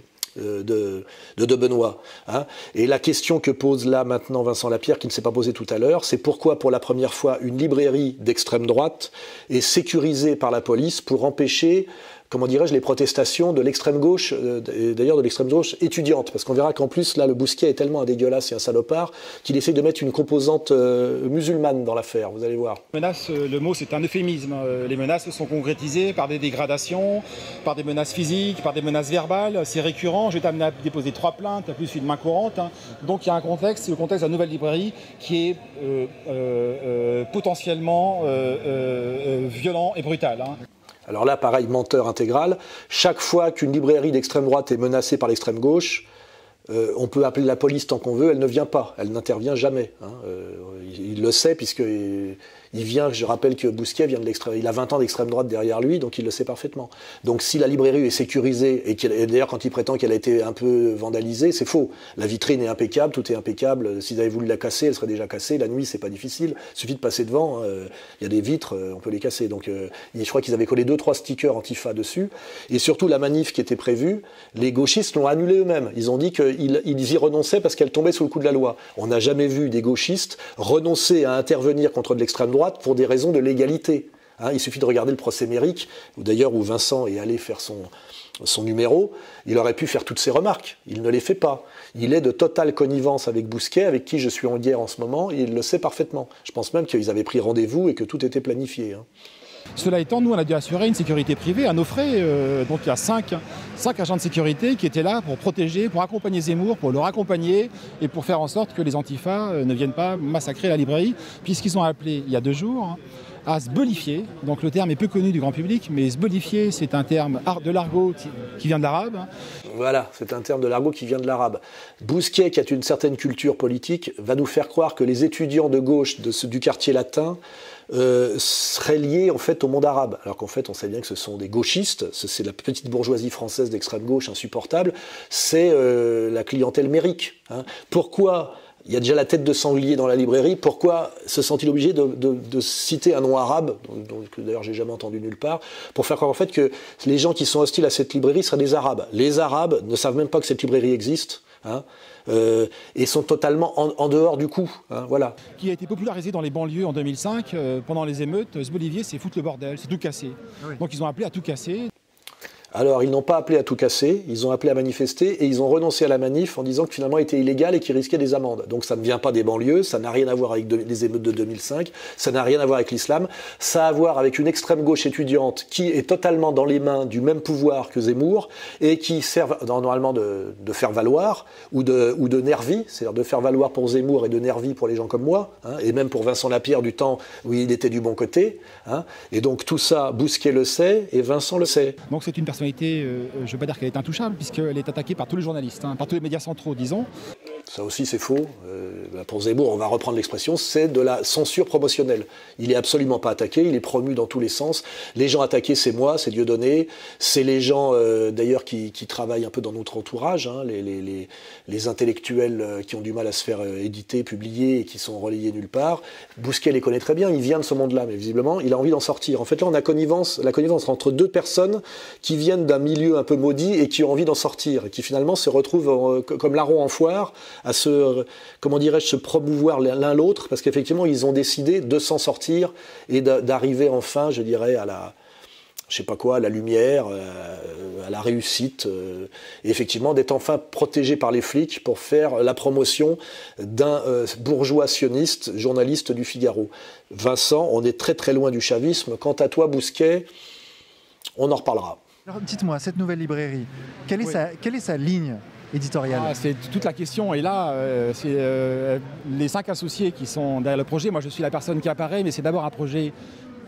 Benoît. Hein. Et la question que pose là maintenant Vincent Lapierre, qui ne s'est pas posée tout à l'heure, c'est pourquoi pour la première fois une librairie d'extrême droite est sécurisée par la police pour empêcher comment dirais-je, les protestations de l'extrême gauche, et d'ailleurs de l'extrême gauche étudiante, parce qu'on verra qu'en plus, là, le Bousquet est tellement un dégueulasse et un salopard qu'il essaye de mettre une composante musulmane dans l'affaire, vous allez voir. Menace, le mot, c'est un euphémisme. Les menaces sont concrétisées par des dégradations, par des menaces physiques, par des menaces verbales. C'est récurrent. Je vais t'amener à déposer 3 plaintes, plus une main courante. Hein. Donc il y a un contexte, c'est le contexte de la nouvelle librairie qui est potentiellement violent et brutal. Hein. Alors là, pareil, menteur intégral. Chaque fois qu'une librairie d'extrême droite est menacée par l'extrême gauche, on peut appeler la police tant qu'on veut, elle ne vient pas, elle n'intervient jamais. Hein. Il le sait puisqu'il vient, je rappelle que Bousquet vient de l'extrême, il a 20 ans d'extrême droite derrière lui, donc il le sait parfaitement. Donc si la librairie est sécurisée, et d'ailleurs quand il prétend qu'elle a été un peu vandalisée, c'est faux. La vitrine est impeccable, tout est impeccable. S'ils avaient voulu la casser, elle serait déjà cassée. La nuit, c'est pas difficile, il suffit de passer devant, il y a des vitres, on peut les casser. Donc je crois qu'ils avaient collé 2-3 stickers Antifa dessus. Et surtout la manif qui était prévue, les gauchistes l'ont annulée eux-mêmes. Ils ont dit qu'ils y renonçaient parce qu'elle tombait sous le coup de la loi. On n'a jamais vu des gauchistes renoncer à intervenir contre de l'extrême droite pour des raisons de légalité. Hein, il suffit de regarder le procès Méric, d'ailleurs où Vincent est allé faire son numéro, il aurait pu faire toutes ces remarques. Il ne les fait pas. Il est de totale connivence avec Bousquet, avec qui je suis en guerre en ce moment, et il le sait parfaitement. Je pense même qu'ils avaient pris rendez-vous et que tout était planifié. Hein. Cela étant, nous, on a dû assurer une sécurité privée à nos frais. Donc il y a 5 agents de sécurité qui étaient là pour protéger, pour accompagner Zemmour, pour le raccompagner et pour faire en sorte que les antifas ne viennent pas massacrer la librairie, puisqu'ils ont appelé il y a 2 jours à se bolifier. Donc le terme est peu connu du grand public, mais se bolifier, c'est un terme de l'argot qui vient de l'arabe. Voilà, c'est un terme de l'argot qui vient de l'arabe. Bousquet, qui a une certaine culture politique, va nous faire croire que les étudiants de gauche du quartier latin seraient liés en fait au monde arabe, alors qu'en fait on sait bien que ce sont des gauchistes, c'est la petite bourgeoisie française d'extrême gauche insupportable, c'est la clientèle mérique. Hein. Pourquoi il y a déjà la tête de sanglier dans la librairie, pourquoi se sent-il obligé de citer un nom arabe, que d'ailleurs j'ai jamais entendu nulle part, pour faire croire en fait que les gens qui sont hostiles à cette librairie seraient des arabes. Les arabes ne savent même pas que cette librairie existe. Hein, et sont totalement en dehors du coup. Hein, voilà. Qui a été popularisé dans les banlieues en 2005, pendant les émeutes, se bolifier, c'est foutre le bordel, c'est tout casser. Oui. Donc ils ont appelé à tout casser. Alors, ils n'ont pas appelé à tout casser, ils ont appelé à manifester et ils ont renoncé à la manif en disant que finalement était illégal et qu'ils risquaient des amendes. Donc ça ne vient pas des banlieues, ça n'a rien à voir avec les émeutes de 2005, ça n'a rien à voir avec l'islam, ça a à voir avec une extrême gauche étudiante qui est totalement dans les mains du même pouvoir que Zemmour et qui sert normalement de faire valoir ou de nervi, c'est-à-dire de faire valoir pour Zemmour et de nervi pour les gens comme moi, hein, et même pour Vincent Lapierre du temps où il était du bon côté. Hein, et donc tout ça, Bousquet le sait et Vincent le sait. Donc c'est une personnalité, je ne veux pas dire qu'elle est intouchable, puisqu'elle est attaquée par tous les journalistes, hein, par tous les médias centraux, disons. Ça aussi c'est faux. Pour Zemmour, on va reprendre l'expression, c'est de la censure promotionnelle. Il n'est absolument pas attaqué, il est promu dans tous les sens. Les gens attaqués, c'est moi, c'est Dieudonné, c'est les gens d'ailleurs qui travaillent un peu dans notre entourage, hein, les intellectuels qui ont du mal à se faire éditer, publier et qui sont relayés nulle part. Bousquet les connaît très bien, il vient de ce monde-là, mais visiblement il a envie d'en sortir. En fait là on a la connivence entre 2 personnes qui viennent d'un milieu un peu maudit et qui ont envie d'en sortir, et qui finalement se retrouvent comme larrons en foire, à se promouvoir l'un l'autre, parce qu'effectivement, ils ont décidé de s'en sortir et d'arriver enfin, je dirais, à la lumière, à la réussite, et effectivement d'être enfin protégé par les flics pour faire la promotion d'un bourgeois sioniste, journaliste du Figaro. Vincent, on est très très loin du chavisme. Quant à toi, Bousquet, on en reparlera. Alors dites-moi, cette nouvelle librairie, quelle est sa ligne éditoriale? C'est toute la question, et là, c'est les 5 associés qui sont derrière le projet. Moi, je suis la personne qui apparaît, mais c'est d'abord un projet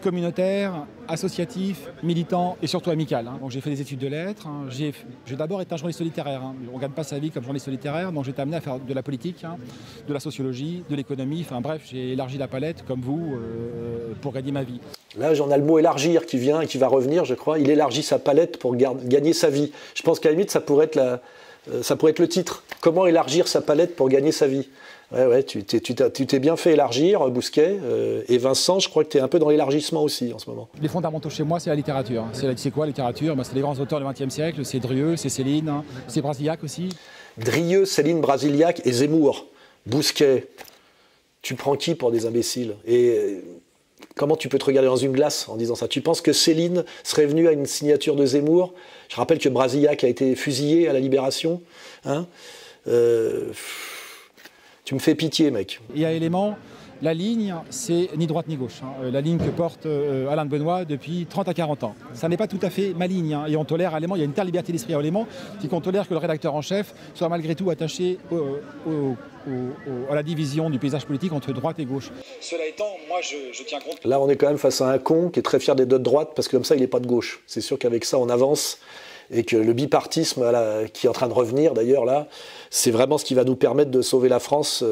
communautaire, associatif, militant et surtout amical. Hein. Donc j'ai fait des études de lettres, hein. J'ai d'abord été un journaliste littéraire. Hein. On ne gagne pas sa vie comme journaliste littéraire, donc j'ai été amené à faire de la politique, hein, de la sociologie, de l'économie, enfin bref, j'ai élargi la palette comme vous pour gagner ma vie. Là, j'en ai le mot élargir qui vient et qui va revenir, je crois. Il élargit sa palette pour gagner sa vie. Je pense qu'à la limite, ça pourrait être le titre. Comment élargir sa palette pour gagner sa vie? Ouais, tu t'es bien fait élargir, Bousquet. Et Vincent, je crois que tu es un peu dans l'élargissement aussi en ce moment. Les fondamentaux chez moi, c'est la littérature. C'est quoi la littérature? C'est les grands auteurs du XXe siècle. C'est Drieux, c'est Céline, hein, c'est Brasiliac aussi. Drieux, Céline, Brasiliac et Zemmour. Bousquet, tu prends qui pour des imbéciles? Et Comment tu peux te regarder dans une glace en disant ça? Tu penses que Céline serait venue à une signature de Zemmour? Je rappelle que Brasillac a été fusillé à la Libération. Hein, tu me fais pitié, mec. Et à Éléments, la ligne, c'est ni droite ni gauche. Hein. La ligne que porte Alain de Benoît depuis 30 à 40 ans. Ça n'est pas tout à fait ma ligne. Hein. Et on tolère à Éléments, il y a une telle liberté d'esprit à Éléments, qu'on tolère que le rédacteur en chef soit malgré tout attaché à la division du paysage politique entre droite et gauche. Cela étant, moi je tiens compte. Là, on est quand même face à un con qui est très fier d'être de droite, parce que comme ça, il n'est pas de gauche. C'est sûr qu'avec ça, on avance. Et que le bipartisme qui est en train de revenir d'ailleurs là, c'est vraiment ce qui va nous permettre de sauver la France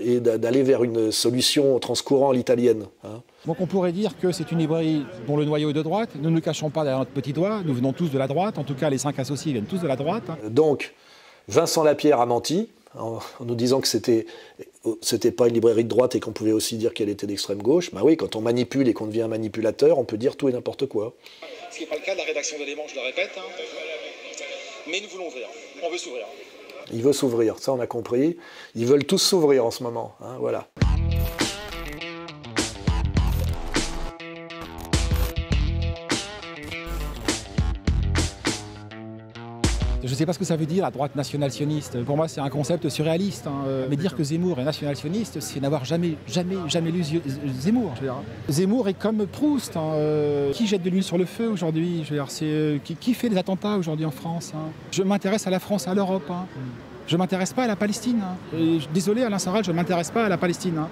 et d'aller vers une solution transcourant à l'italienne. Hein. Donc on pourrait dire que c'est une librairie dont le noyau est de droite. Nous ne nous cachons pas derrière notre petit doigt, nous venons tous de la droite, en tout cas les 5 associés viennent tous de la droite. Donc Vincent Lapierre a menti en nous disant que c'était pas une librairie de droite et qu'on pouvait aussi dire qu'elle était d'extrême gauche. Bah oui, quand on manipule et qu'on devient un manipulateur, on peut dire tout et n'importe quoi. Ce qui n'est pas le cas de la rédaction d'Éléments, je le répète. Hein. Mais nous voulons ouvrir. On veut s'ouvrir. Il veut s'ouvrir, ça on a compris. Ils veulent tous s'ouvrir en ce moment. Hein, voilà. Je ne sais pas ce que ça veut dire, la droite nationale-sioniste. Pour moi, c'est un concept surréaliste. Hein. Mais dire que Zemmour est national-sioniste, c'est n'avoir jamais lu Zemmour. Je veux dire. Zemmour est comme Proust. Hein. Qui jette de l'huile sur le feu aujourd'hui? Qui fait des attentats aujourd'hui en France? Hein. Je m'intéresse à la France, à l'Europe. Hein. Je ne m'intéresse pas à la Palestine. Hein. Désolé Alain Soral, je ne m'intéresse pas à la Palestine. Hein.